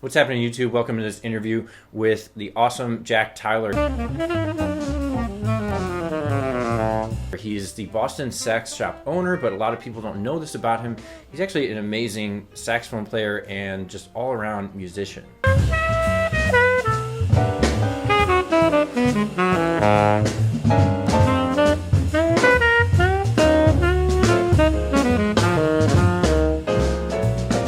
What's happening, YouTube? Welcome to this interview with the awesome Jack Tyler. He's the Boston Sax Shop owner, but a lot of people don't know this about him. He's actually an amazing saxophone player and just all-around musician.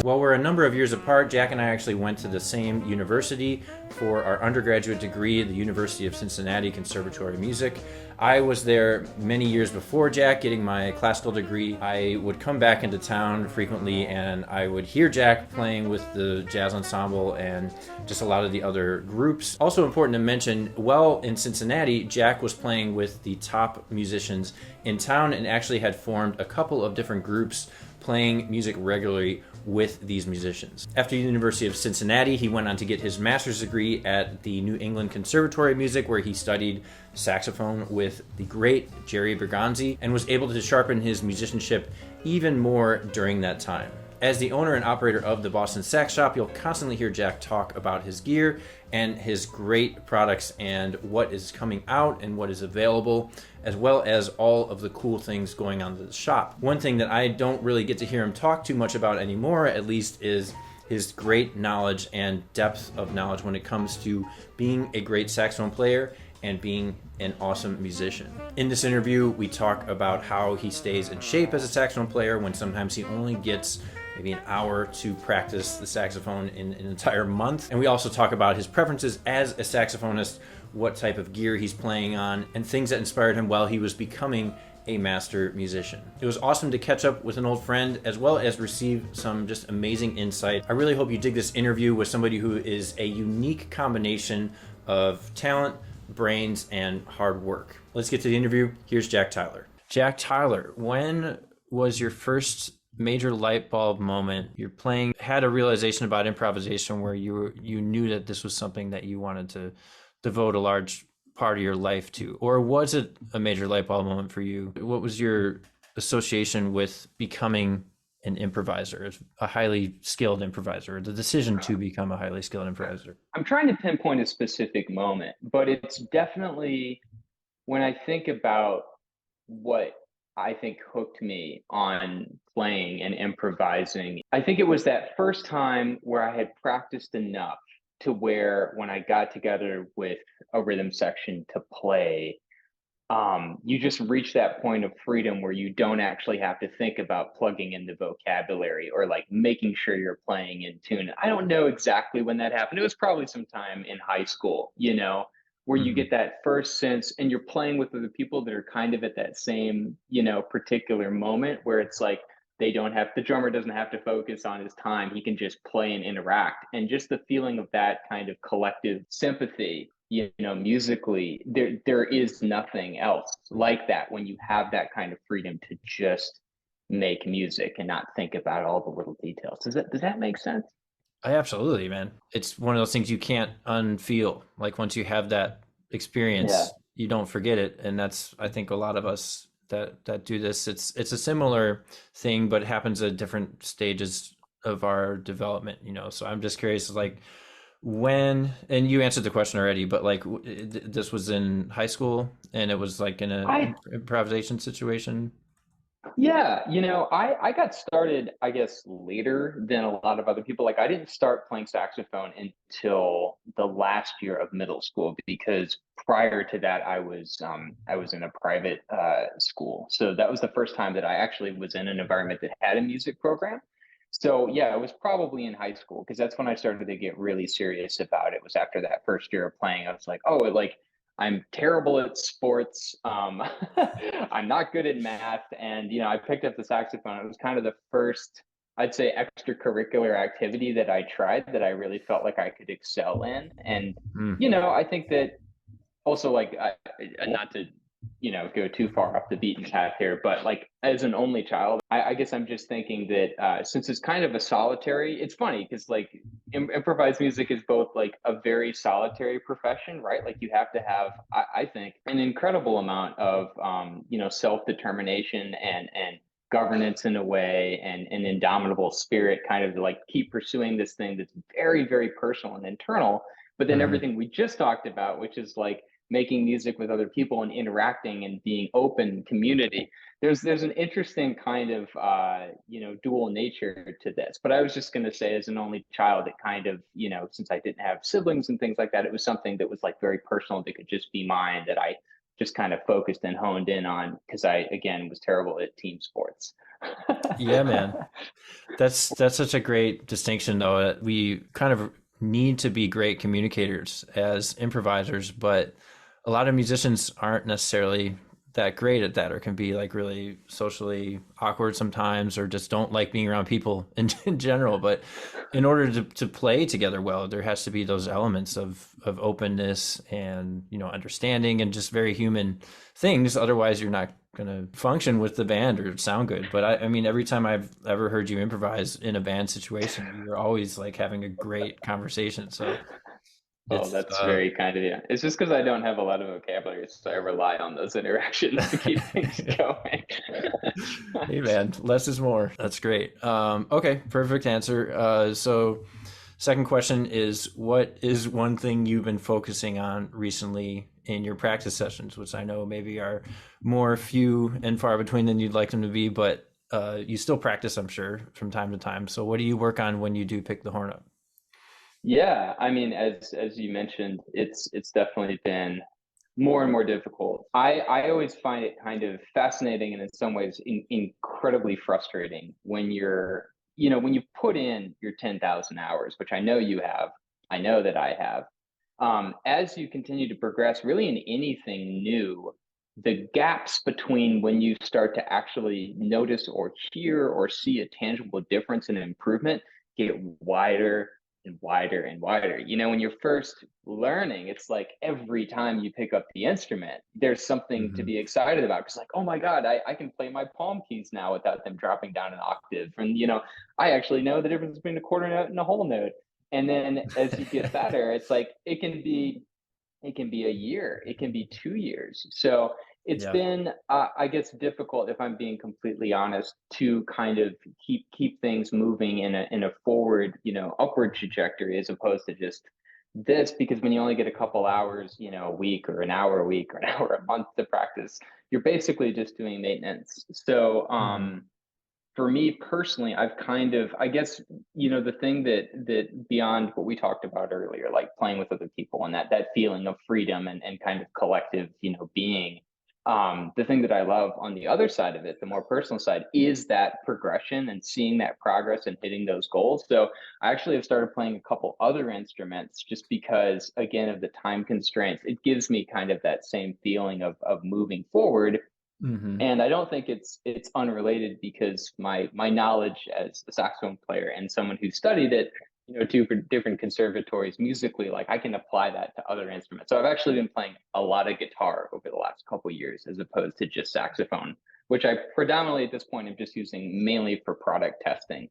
While we're a number of years apart, Jack and I actually went to the same university for our undergraduate degree at the University of Cincinnati Conservatory of Music. I was there many years before Jack getting my classical degree. I would come back into town frequently and I would hear Jack playing with the jazz ensemble and just a lot of the other groups. Also important to mention, while in Cincinnati, Jack was playing with the top musicians in town and actually had formed a couple of different groups playing music regularly with these musicians. After the University of Cincinnati, he went on to get his master's degree at the New England Conservatory of Music, where he studied saxophone with the great Jerry Bergonzi and was able to sharpen his musicianship even more during that time. As the owner and operator of the Boston Sax Shop, you'll constantly hear Jack talk about his gear and his great products and what is coming out and what is available, as well as all of the cool things going on in the shop. One thing that I don't really get to hear him talk too much about anymore, at least, is his great knowledge and depth of knowledge when it comes to being a great saxophone player and being an awesome musician. In this interview, we talk about how he stays in shape as a saxophone player when sometimes he only gets maybe an hour to practice the saxophone in an entire month. And we also talk about his preferences as a saxophonist, what type of gear he's playing on, and things that inspired him while he was becoming a master musician. It was awesome to catch up with an old friend as well as receive some just amazing insight. I really hope you dig this interview with somebody who is a unique combination of talent, brains, and hard work. Let's get to the interview. Here's Jack Tyler. Jack Tyler, when was your first major light bulb moment? You're playing, had a realization about improvisation where you knew that this was something that you wanted to devote a large part of your life to? Or was it a major light bulb moment for you? What was your association with becoming an improviser, a highly skilled improviser, the decision to become a highly skilled improviser? I'm trying to pinpoint a specific moment, but it's definitely when I think about what I think hooked me on playing and improvising. I think it was that first time where I had practiced enough to where when I got together with a rhythm section to play, you just reach that point of freedom where you don't actually have to think about plugging in the vocabulary or like making sure you're playing in tune. I don't know exactly when that happened. It was probably sometime in high school, where you Mhm. get that first sense and you're playing with other people that are kind of at that same, particular moment where it's like the drummer doesn't have to focus on his time. He can just play and interact. And just the feeling of that kind of collective sympathy, musically, there is nothing else like that when you have that kind of freedom to just make music and not think about all the little details. Does that make sense? Absolutely, man. It's one of those things you can't unfeel. Like once you have that Yeah. experience, you don't forget it. And that's, I think, a lot of us that do this. It's a similar thing, but it happens at different stages of our development. So I'm just curious, like when, and you answered the question already, but like this was in high school and it was like in a I improvisation situation. Yeah, I got started, I guess, later than a lot of other people. Like, I didn't start playing saxophone until the last year of middle school because prior to that, I was in a private school. So that was the first time that I actually was in an environment that had a music program. So yeah, it was probably in high school because that's when I started to get really serious about it. Was after that first year of playing, I was like, oh, like I'm terrible at sports. I'm not good at math. And, I picked up the saxophone. It was kind of the first, I'd say, extracurricular activity that I tried that I really felt like I could excel in. And, Mm. I think that also, like, not to, go too far off the beaten path here, but like as an only child, I guess I'm just thinking that since it's kind of a solitary, it's funny because like improvised music is both like a very solitary profession, right? Like you have to have, I think, an incredible amount of, self determination and governance in a way and an indomitable spirit, kind of like keep pursuing this thing that's very, very personal and internal. But then Hmm. everything we just talked about, which is like making music with other people and interacting and being open community, there's an interesting kind of dual nature to this. But I was just going to say, as an only child, it kind of, since I didn't have siblings and things like that, it was something that was like very personal, that could just be mine, that I just kind of focused and honed in on, because I, again, was terrible at team sports. Yeah, man. That's such a great distinction, though. That we kind of need to be great communicators as improvisers, but a lot of musicians aren't necessarily that great at that, or can be like really socially awkward sometimes, or just don't like being around people in general. But in order to play together well, there has to be those elements of openness and understanding and just very human things. Otherwise, you're not going to function with the band or sound good. But I mean, every time I've ever heard you improvise in a band situation, you're always like having a great conversation. So Oh, it's that's very kind of you. It's just because I don't have a lot of vocabulary, so I rely on those interactions to keep things going. hey man, less is more. That's great. Okay, perfect answer. So second question is, what is one thing you've been focusing on recently in your practice sessions, which I know maybe are more few and far between than you'd like them to be, but you still practice, I'm sure, from time to time. So what do you work on when you do pick the horn up? Yeah, I mean, as you mentioned, it's definitely been more and more difficult. I always find it kind of fascinating and in some ways incredibly frustrating when when you put in your 10,000 hours, which I know you have, I know that I have. As you continue to progress, really in anything new, the gaps between when you start to actually notice or hear or see a tangible difference and improvement get wider and wider and wider. When you're first learning, it's like every time you pick up the instrument, there's something to Hmm. be excited about. Because like, oh my God, I can play my palm keys now without them dropping down an octave. And I actually know the difference between a quarter note and a whole note. And then as you get better, it's like it can be a year, it can be 2 years. So it's Yeah. been, I guess, difficult, if I'm being completely honest, to kind of keep things moving in a forward, upward trajectory, as opposed to just this. Because when you only get a couple hours, a week, or an hour a week, or an hour a month to practice, you're basically just doing maintenance. So Hmm. for me personally, I've kind of, I guess, the thing that beyond what we talked about earlier, like playing with other people and that feeling of freedom and kind of collective, being, the thing that I love on the other side of it, the more personal side, is that progression and seeing that progress and hitting those goals. So I actually have started playing a couple other instruments, just because, again, of the time constraints. It gives me kind of that same feeling of moving forward. Hmm. And I don't think it's unrelated, because my knowledge as a saxophone player and someone who studied it, two different conservatories musically, like I can apply that to other instruments. So I've actually been playing a lot of guitar over the last couple of years, as opposed to just saxophone, which I predominantly at this point am just using mainly for product testing.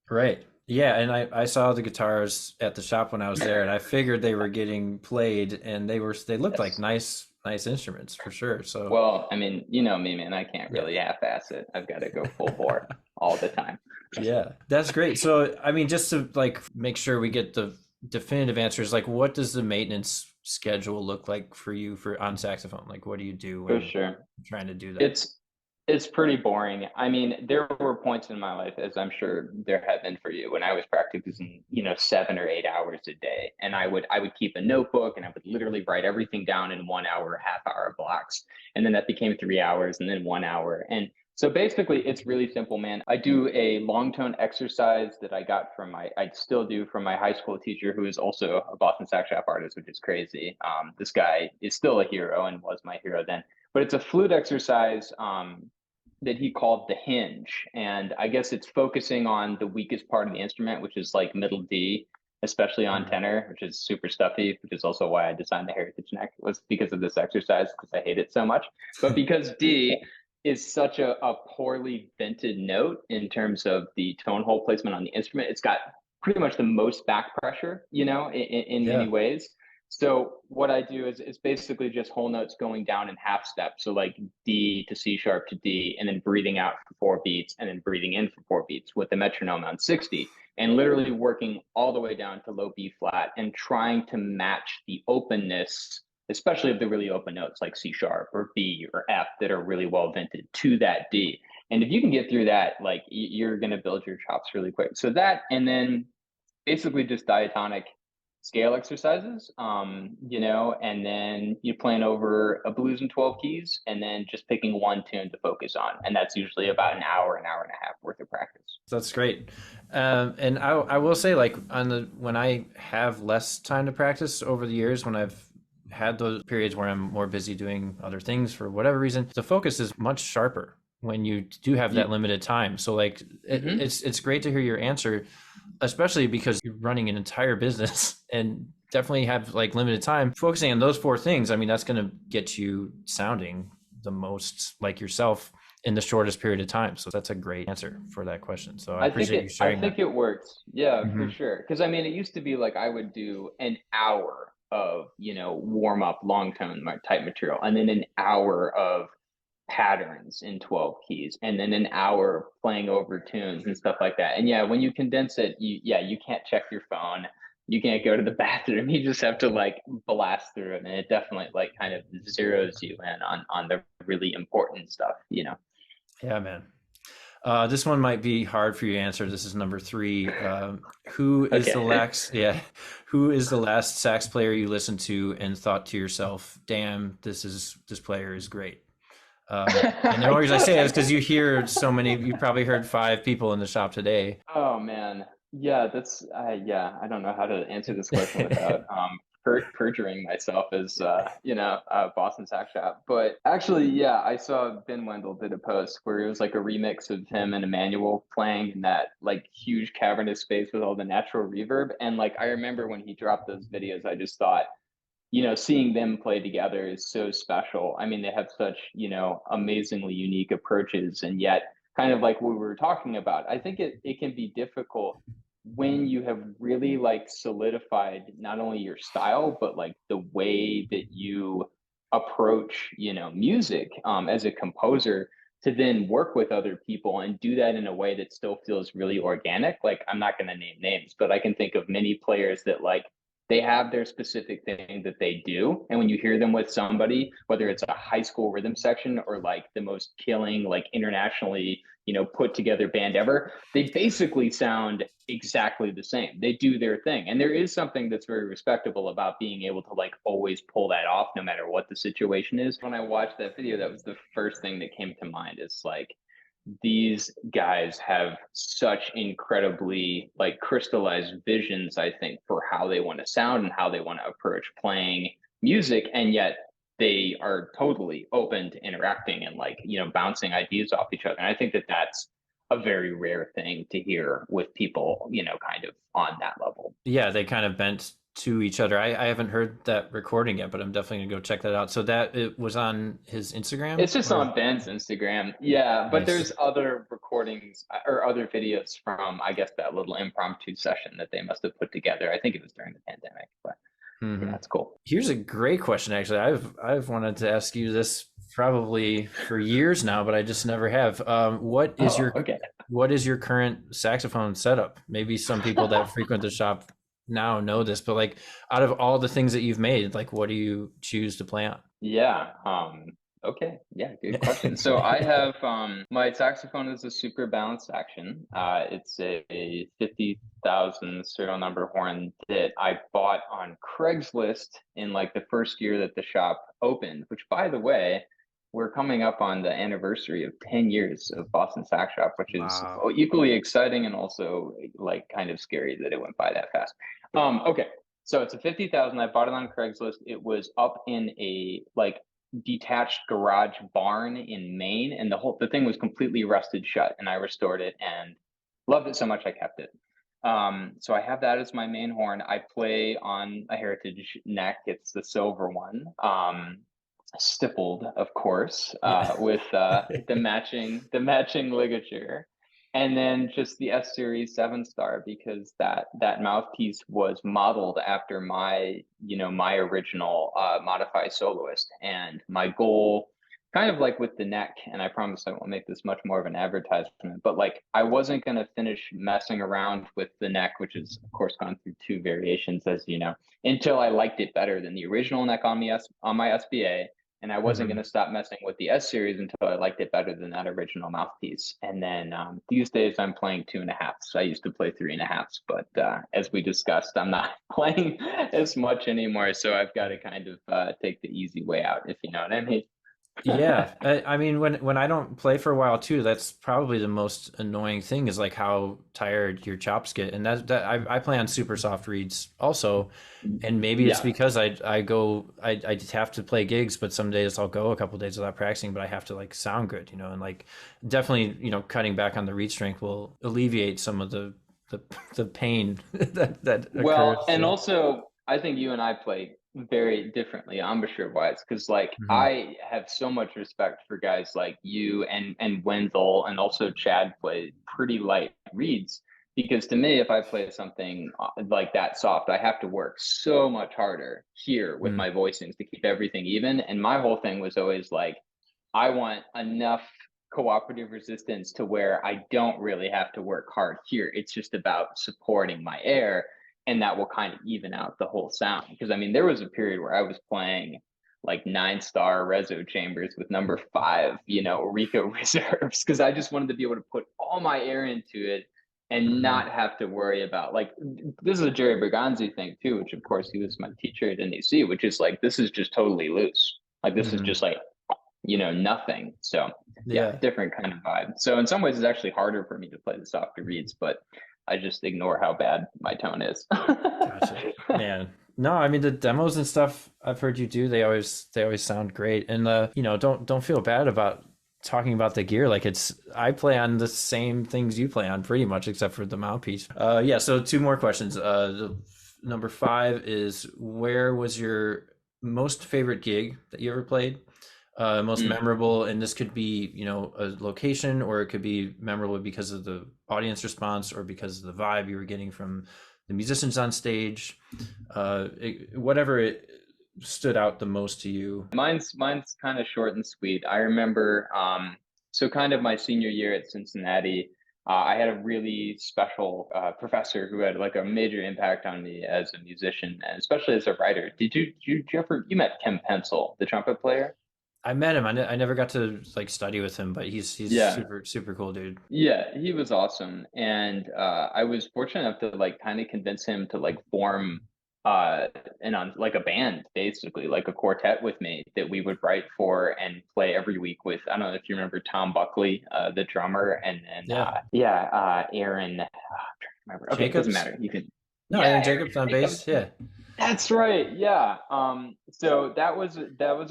Right. Yeah, and I saw the guitars at the shop when I was there, and I figured they were getting played, and they looked like Yes. nice instruments for sure. So Well, I mean, you know me, man. I can't yeah. really half-ass it. I've got to go full bore all the time. Yeah, that's great. So, I mean, just to like make sure we get the definitive answers, like what does the maintenance schedule look like for you for on saxophone? Like, what do you do For when sure. you're trying to do that? It's pretty boring. I mean, there were points in my life, as I'm sure there have been for you, when I was practicing, 7 or 8 hours a day, and I would keep a notebook, and I would literally write everything down in 1 hour, half-hour blocks, and then that became 3 hours, and then 1 hour, and so basically, it's really simple, man. I do a long tone exercise that I still do from my high school teacher, who is also a Boston Sax Shop artist, which is crazy. This guy is still a hero and was my hero then, but it's a flute exercise that he called the hinge. And I guess it's focusing on the weakest part of the instrument, which is like middle D, especially on Mhm. tenor, which is super stuffy, which is also why I designed the heritage neck, was because of this exercise, because I hate it so much. But because D is such a poorly vented note in terms of the tone hole placement on the instrument, it's got pretty much the most back pressure, in many Yeah. ways. So what I do is it's basically just whole notes going down in half steps. So like D to C sharp to D, and then breathing out for 4 beats, and then breathing in for 4 beats with the metronome on 60, and literally working all the way down to low B flat and trying to match the openness, especially of the really open notes like C sharp or B or F that are really well vented to that D. And if you can get through that, like you're going to build your chops really quick. So that, and then basically just diatonic scale exercises, and then you plan over a blues in 12 keys, and then just picking one tune to focus on. And that's usually about an hour and a half worth of practice. That's great. And I will say, like, when I have less time to practice over the years, when I've had those periods where I'm more busy doing other things for whatever reason, the focus is much sharper when you do have that limited time. So like it's great to hear your answer, especially because you're running an entire business and definitely have like limited time. Focusing on those four things, I mean, that's going to get you sounding the most like yourself in the shortest period of time. So that's a great answer for that question. So I appreciate you sharing that. I think it works. Yeah, for Mm-hmm. sure. Because I mean, it used to be like I would do an hour of, warm up long tone type material, and then an hour of patterns in 12 keys, and then an hour playing over tunes and stuff like that. And yeah, when you condense it, you can't check your phone, you can't go to the bathroom, you just have to like blast through it, and it definitely like kind of zeroes you in on the really important stuff. Yeah, man. This one might be hard for you to answer. This is number 3. Who is Okay. the last? Yeah, who is the last sax player you listened to and thought to yourself, "Damn, this player is great." And the only reason I say that is because you hear so many. You probably heard 5 people in the shop today. Oh man, yeah, that's I don't know how to answer this question without perjuring myself as Boston Sax Shop. But actually, yeah, I saw Ben Wendell did a post where it was like a remix of him and Emmanuel playing in that like huge cavernous space with all the natural reverb. And like I remember when he dropped those videos, I just thought, seeing them play together is so special. I mean, they have such, amazingly unique approaches, and yet kind of like what we were talking about, I think it can be difficult when you have really like solidified not only your style, but like the way that you approach, music as a composer, to then work with other people and do that in a way that still feels really organic. Like I'm not going to name names, but I can think of many players that like they have their specific thing that they do. And when you hear them with somebody, whether it's a high school rhythm section or like the most killing, like internationally, put together band ever, they basically sound exactly the same. They do their thing. And there is something that's very respectable about being able to like always pull that off no matter what the situation is. When I watched that video, that was the first thing that came to mind. Is like, these guys have such incredibly like crystallized visions, I think, for how they want to sound and how they want to approach playing music, and yet they are totally open to interacting and like bouncing ideas off each other. And I think that that's a very rare thing to hear with people kind of on that level. Yeah, they kind of bent to each other. I haven't heard that recording yet, but I'm definitely gonna go check that out. So that it was on his Instagram, It's just or on Ben's Instagram. Yeah, but nice. there's other recordings or other videos from, I guess, that little impromptu session that they must have put together. I think it was during the pandemic, but Mm-hmm. yeah, it's cool. Here's a great question. Actually, I've wanted to ask you this probably for years now, but I just never have. Oh, okay. What is your current saxophone setup? Maybe some people that frequent the shop now know this, but like out of all the things that you've made, like what do you choose to play on? Yeah. Okay. Yeah, good question. So I have my saxophone is a super balanced action. It's a 50,000 serial number horn that I bought on Craigslist in like the first year that the shop opened, which by the way, we're coming up on the anniversary of 10 years of Boston Sax Shop, which is Wow. equally exciting and also like kind of scary that it went by that fast. Okay. So it's a 50,000. I bought it on Craigslist. It was up in a like detached garage barn in Maine, and the thing was completely rusted shut. And I restored it and loved it so much I kept it. So I have that as my main horn. I play on a Heritage neck. It's the silver one, stippled, of course, Yeah. with the matching ligature. And then just the S series 7 star, because that mouthpiece was modeled after my original Modify soloist. And my goal, kind of like with the neck, and I promise I won't make this much more of an advertisement, but like I wasn't going to finish messing around with the neck, which is of course gone through two variations, as you know, until I liked it better than the original neck on my SBA. And I wasn't going Hmm. to stop messing with the S series until I liked it better than that original mouthpiece. And then these days I'm playing 2.5s. I used to play 3.5s, but as we discussed, I'm not playing as much anymore. So I've got to kind of take the easy way out, if you know what I mean. Yeah, I mean, when I don't play for a while too, that's probably the most annoying thing is like how tired your chops get, and that I play on super soft reeds also, and maybe it's Yeah. because I have to play gigs, but some days I'll go a couple days without practicing, but I have to like sound good, and like definitely cutting back on the reed strength will alleviate some of the the pain that Well, occurs. and Yeah. also, I think you and I play very differently, embouchure wise, because like Hmm. I have so much respect for guys like you and Wendell, and also Chad play pretty light reads. Because to me, if I play something like that soft, I have to work so much harder here with my voicings to keep everything even. And my whole thing was always like, I want enough cooperative resistance to where I don't really have to work hard here. It's just about supporting my air, and that will kind of even out the whole sound. Because I mean, there was a period where I was playing like 9 star reso chambers with number 5, Rico reserves, because I just wanted to be able to put all my air into it and Hmm. not have to worry about like this is a Jerry Berganzi thing too, which of course he was my teacher at NEC, which is like this is just totally loose. Like this is Hmm. just like nothing. So yeah, Yeah. different kind of vibe. So in some ways, it's actually harder for me to play the softer reeds, but I just ignore how bad my tone is. Gotcha. Man. No, I mean the demos and stuff I've heard you do, they always sound great. And don't feel bad about talking about the gear. Like I play on the same things you play on pretty much except for the mouthpiece. Yeah, so two more questions. Number 5 is where was your most favorite gig that you ever played? Most Mm. memorable, and this could be, a location, or it could be memorable because of the audience response or because of the vibe you were getting from the musicians on stage, whatever it stood out the most to you. Mine's kind of short and sweet. I remember so kind of my senior year at Cincinnati, I had a really special professor who had like a major impact on me as a musician and especially as a writer. You met Tim Pencil, the trumpet player? I met him. I never got to like study with him, but he's Yeah. super super cool dude. Yeah, he was awesome. And I was fortunate enough to like kind of convince him to like form and on like a band, basically, like a quartet with me that we would write for and play every week with. I don't know if you remember Tom Buckley, the drummer, and then Yeah. Aaron, I'm trying to remember. Okay, it doesn't Jacobs. matter. You can No, yeah, Aaron Aaron Jacobs on bass. Jacobs. Yeah. That's right. Yeah. So that was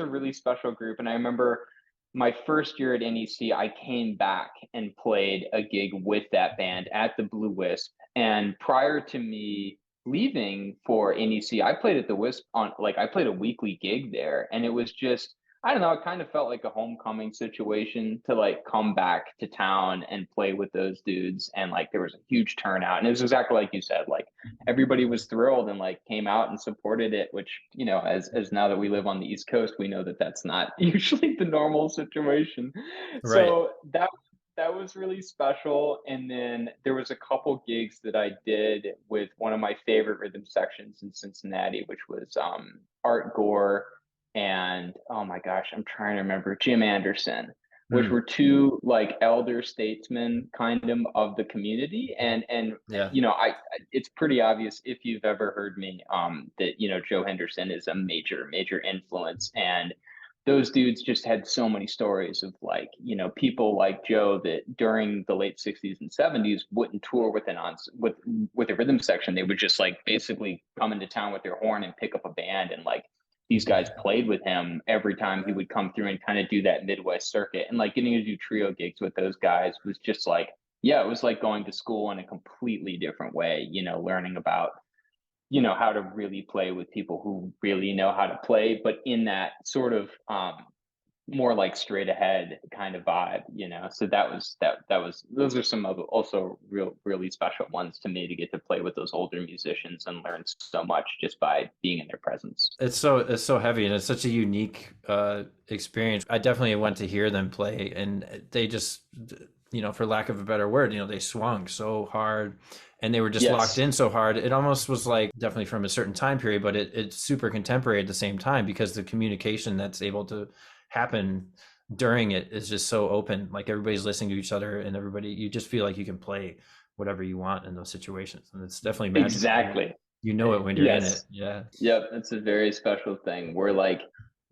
a really special group, and I remember my first year at NEC, I came back and played a gig with that band at the Blue Wisp. And prior to me leaving for NEC, I played at the Wisp on like I played a weekly gig there, and it was just I don't know, it kind of felt like a homecoming situation to like come back to town and play with those dudes. And like there was a huge turnout. And it was exactly like you said, like everybody was thrilled and like came out and supported it, which as now that we live on the East Coast, we know that that's not usually the normal situation. Right. So that was really special. And then there was a couple gigs that I did with one of my favorite rhythm sections in Cincinnati, which was Art Gore and oh my gosh, I'm trying to remember Jim Anderson, which Hmm. were two like elder statesmen kind of the community. And Yeah. it's pretty obvious if you've ever heard me that Joe Henderson is a major influence. And those dudes just had so many stories of like people like Joe that during the late 60s and 70s wouldn't tour with with a rhythm section. They would just like basically come into town with their horn and pick up a band, and like these guys Yeah. played with him every time he would come through and kind of do that Midwest circuit. And like getting to do trio gigs with those guys was just like, yeah, it was like going to school in a completely different way, learning about, how to really play with people who really know how to play, but in that sort of more like straight ahead kind of vibe, you know. So that was those are some of also really special ones to me, to get to play with those older musicians and learn so much just by being in their presence. It's so heavy and it's such a unique experience. I definitely went to hear them play, and they just, for lack of a better word, they swung so hard and they were just locked Yes. in so hard. It almost was like definitely from a certain time period, but it's super contemporary at the same time, because the communication that's able to happen during it is just so open. Like everybody's listening to each other, and everybody, you just feel like you can play whatever you want in those situations, and it's definitely magical. Exactly. You know it when you're in it. Yes. Yeah. Yep, it's a very special thing where like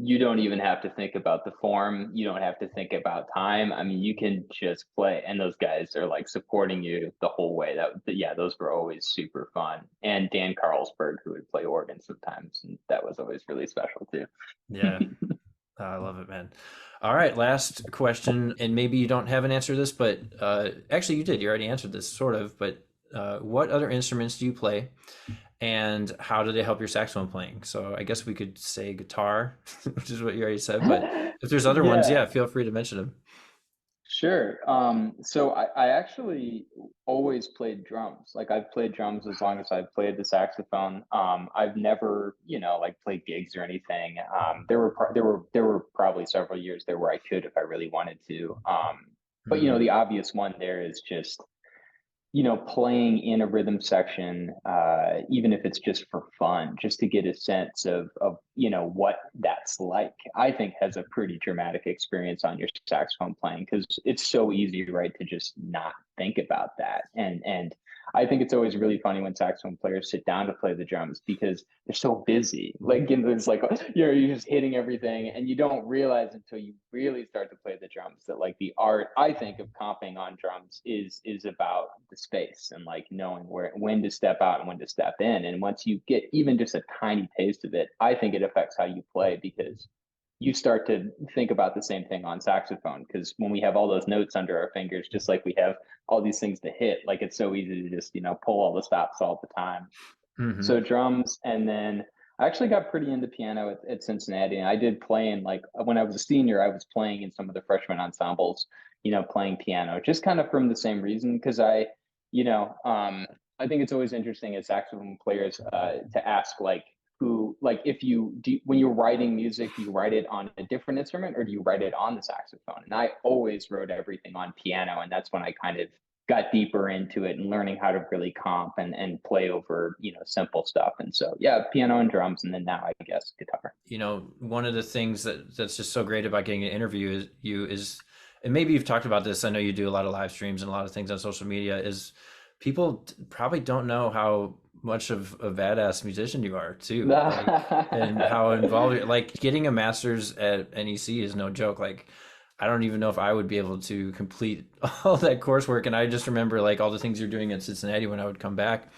you don't even have to think about the form, you don't have to think about time. I mean, you can just play, and those guys are like supporting you the whole way. Yeah, those were always super fun. And Dan Carlsberg, who would play organ sometimes, and that was always really special too. Yeah. I love it, man. All right, last question, and maybe you don't have an answer to this, but actually you did. You already answered this sort of, but what other instruments do you play, and how do they help your saxophone playing? So I guess we could say guitar, which is what you already said, but if there's other ones, Yeah. yeah, feel free to mention them. Sure. So I actually always played drums. Like I've played drums as long as I've played the saxophone. I've never, like played gigs or anything. There were probably several years there where I could if I really wanted to. But Hmm. the obvious one there is just playing in a rhythm section, even if it's just for fun, just to get a sense of what that's like, I think has a pretty dramatic experience on your saxophone playing, because it's so easy, right, to just not think about that. And I think it's always really funny when saxophone players sit down to play the drums because they're so busy. Like, it's like you're just hitting everything, and you don't realize until you really start to play the drums that like the art, I think, of comping on drums is about the space and like knowing when to step out and when to step in. And once you get even just a tiny taste of it, I think it affects how you play, because you start to think about the same thing on saxophone, because when we have all those notes under our fingers, just like we have all these things to hit, like it's so easy to just pull all the stops all the time. Hmm. So drums, and then I actually got pretty into piano at Cincinnati, and I did play in, like, when I was a senior, I was playing in some of the freshman ensembles, playing piano, just kind of from the same reason, because I think it's always interesting as saxophone players to ask like who, like, if you do, when you're writing music, do you write it on a different instrument or do you write it on the saxophone? And I always wrote everything on piano, and that's when I kind of got deeper into it and learning how to really comp and play over simple stuff. And so yeah, piano and drums, and then now I guess guitar. One of the things that's just so great about getting an interview is, and maybe you've talked about this. I know you do a lot of live streams and a lot of things on social media. Is people probably don't know how much of a badass musician you are too, like, and how involved like getting a master's at NEC is no joke. Like, I don't even know if I would be able to complete all that coursework. And I just remember like all the things you're doing at Cincinnati when I would come back.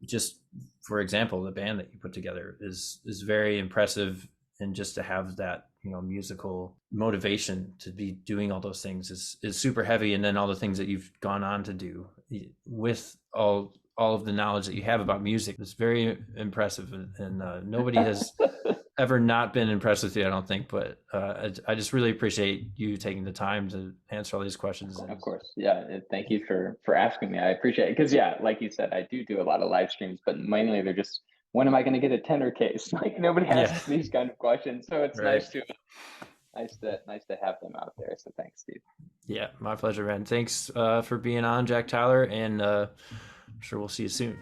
Just for example, the band that you put together is very impressive, and just to have that musical motivation to be doing all those things is super heavy. And then all the things that you've gone on to do with all of the knowledge that you have about music is very impressive, and nobody has ever not been impressed with you, I don't think. But I just really appreciate you taking the time to answer all these questions. Of And course. Yeah. Thank you for asking me. I appreciate it. Because yeah, like you said, I do a lot of live streams, but mainly they're just, when am I going to get a tenor case? Like nobody yeah, asks these kind of questions. So it's right. nice to have them out there. So thanks, Steve. Yeah, my pleasure, man. Thanks for being on, Jack Tyler, and I'm sure we'll see you soon.